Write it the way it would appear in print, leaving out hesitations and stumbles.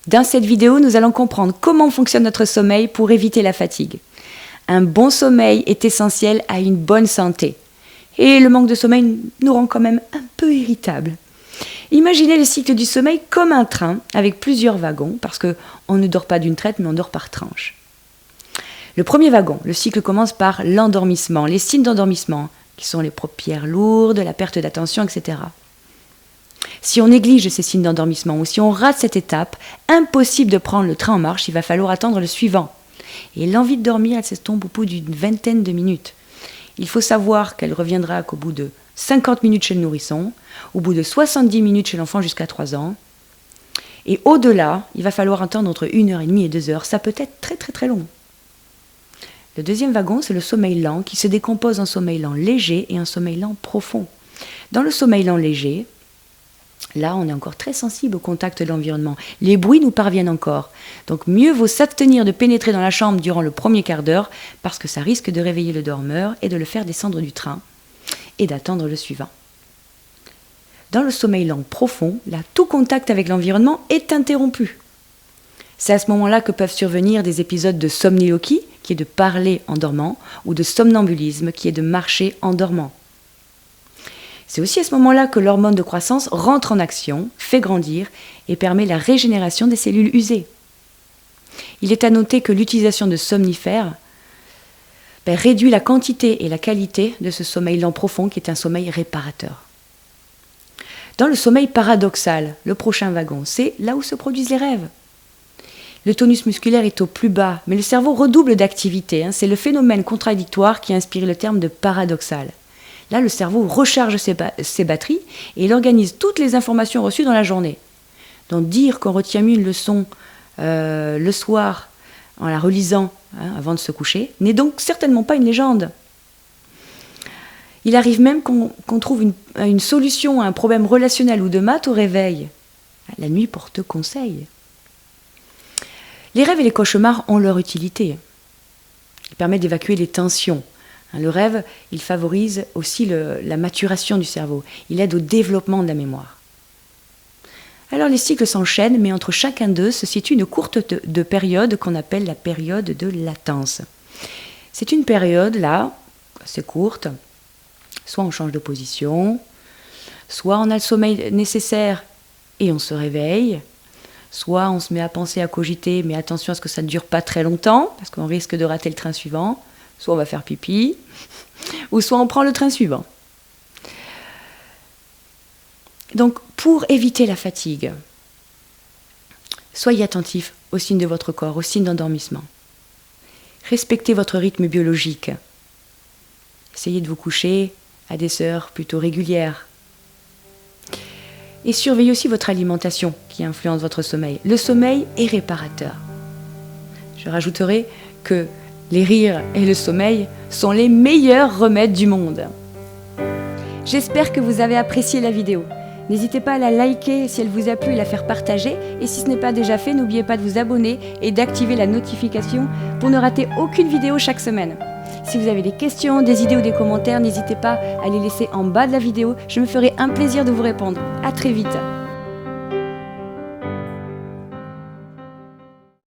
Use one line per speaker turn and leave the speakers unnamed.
Dans cette vidéo, nous allons comprendre comment fonctionne notre sommeil pour éviter la fatigue. Un bon sommeil est essentiel à une bonne santé. Et le manque de sommeil nous rend quand même un peu irritables. Imaginez le cycle du sommeil comme un train avec plusieurs wagons, parce qu'on ne dort pas d'une traite, mais on dort par tranche. Le premier wagon, le cycle commence par l'endormissement, les signes d'endormissement, qui sont les paupières lourdes, la perte d'attention, etc. Si on néglige ces signes d'endormissement ou si on rate cette étape, impossible de prendre le train en marche, il va falloir attendre le suivant. Et l'envie de dormir, elle s'estompe au bout d'une vingtaine de minutes. Il faut savoir qu'elle reviendra qu'au bout de 50 minutes chez le nourrisson, au bout de 70 minutes chez l'enfant jusqu'à 3 ans. Et au-delà, il va falloir attendre entre 1h30 et 2 heures. Ça peut être très très très long. Le deuxième wagon, c'est le sommeil lent qui se décompose en sommeil lent léger et en sommeil lent profond. Dans le sommeil lent léger, là, on est encore très sensible au contact de l'environnement. Les bruits nous parviennent encore. Donc, mieux vaut s'abstenir de pénétrer dans la chambre durant le premier quart d'heure parce que ça risque de réveiller le dormeur et de le faire descendre du train et d'attendre le suivant. Dans le sommeil lent profond, là, tout contact avec l'environnement est interrompu. C'est à ce moment-là que peuvent survenir des épisodes de somniloquie, qui est de parler en dormant, ou de somnambulisme, qui est de marcher en dormant. C'est aussi à ce moment-là que l'hormone de croissance rentre en action, fait grandir et permet la régénération des cellules usées. Il est à noter que l'utilisation de somnifères réduit la quantité et la qualité de ce sommeil lent profond qui est un sommeil réparateur. Dans le sommeil paradoxal, le prochain wagon, c'est là où se produisent les rêves. Le tonus musculaire est au plus bas, mais le cerveau redouble d'activité. C'est le phénomène contradictoire qui inspire le terme de paradoxal. Là, le cerveau recharge ses batteries et il organise toutes les informations reçues dans la journée. Donc dire qu'on retient mieux une leçon le soir en la relisant avant de se coucher n'est donc certainement pas une légende. Il arrive même qu'on trouve une solution à un problème relationnel ou de maths au réveil. La nuit porte conseil. Les rêves et les cauchemars ont leur utilité. Ils permettent d'évacuer les tensions. Le rêve, il favorise aussi la maturation du cerveau. Il aide au développement de la mémoire. Alors les cycles s'enchaînent, mais entre chacun d'eux se situe une courte de période qu'on appelle la période de latence. C'est une période, là, assez courte. Soit on change de position, soit on a le sommeil nécessaire et on se réveille. Soit on se met à penser, à cogiter, mais attention à ce que ça ne dure pas très longtemps, parce qu'on risque de rater le train suivant. Soit on va faire pipi, ou soit on prend le train suivant. Donc, pour éviter la fatigue, soyez attentifs aux signes de votre corps, aux signes d'endormissement. Respectez votre rythme biologique. Essayez de vous coucher à des heures plutôt régulières. Et surveillez aussi votre alimentation qui influence votre sommeil. Le sommeil est réparateur. Je rajouterai que les rires et le sommeil sont les meilleurs remèdes du monde. J'espère que vous avez apprécié la vidéo. N'hésitez pas à la liker si elle vous a plu et la faire partager. Et si ce n'est pas déjà fait, n'oubliez pas de vous abonner et d'activer la notification pour ne rater aucune vidéo chaque semaine. Si vous avez des questions, des idées ou des commentaires, n'hésitez pas à les laisser en bas de la vidéo. Je me ferai un plaisir de vous répondre. À très vite.